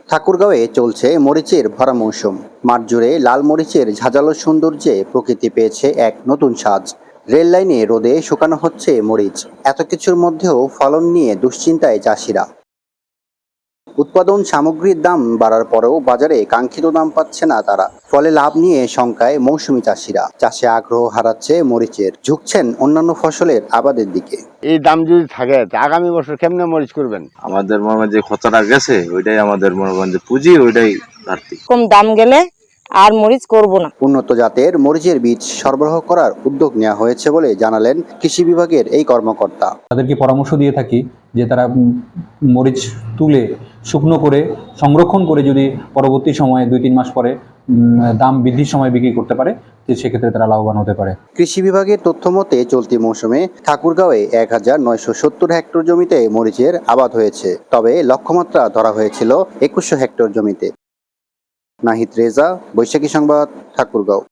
ঠাকুরগাঁওয়ে চলছে মরিচের ভরা মৌসুম। মাঠ জুড়ে লাল মরিচের ঝাঁঝালো সৌন্দর্যে প্রকৃতি পেয়েছে এক নতুন সাজ। রেল লাইনে রোদে শুকানো হচ্ছে মরিচ। এত কিছুর মধ্যেও ফলন নিয়ে দুশ্চিন্তায় চাষিরা। উৎপাদন সামগ্রীর দাম বাড়ার পরেও বাজারে কাঙ্ক্ষিত দাম পাচ্ছে না তারা। ফলে লাভ নিয়ে শঙ্কায় মৌসুমী চাষিরা। চাষে আগ্রহ হারাচ্ছে মরিচের, ঝুঁকছেন অন্যান্য ফসলের আবাদের দিকে। এই দাম যদি থাকে আগামী বছর কেমনে মরিচ করবেন? আমাদের মনে করেন যে কতটা গেছে ওইটাই আমাদের মনে করেন যে পুঁজি, ওইটাই ঘাটতি। কম দাম গেলে আর মরিচ করব না। উন্নত জাতের মরিচের বীজ সরবরাহ করার উদ্যোগ নেওয়া হয়েছে বলে জানালেন কৃষি বিভাগের এই কর্মকর্তা। তাদেরকে পরামর্শ দিয়ে থাকি যে তারা মরিচ তুলে শুকনো করে সংরক্ষণ করে যদি পরবর্তী সময়ে 2-3 মাস পরে দাম বৃদ্ধির সময় বিক্রি করতে পারে, সেক্ষেত্রে তারা লাভবান হতে পারে। কৃষি বিভাগের তথ্য মতে চলতি মৌসুমে ঠাকুরগাঁওয়ে 1970 হেক্টর জমিতে মরিচের আবাদ হয়েছে। তবে লক্ষ্যমাত্রা ধরা হয়েছিল 2100 হেক্টর জমিতে। নাহিদ রেজা, বৈশাখী সংবাদ, ঠাকুরগাঁও।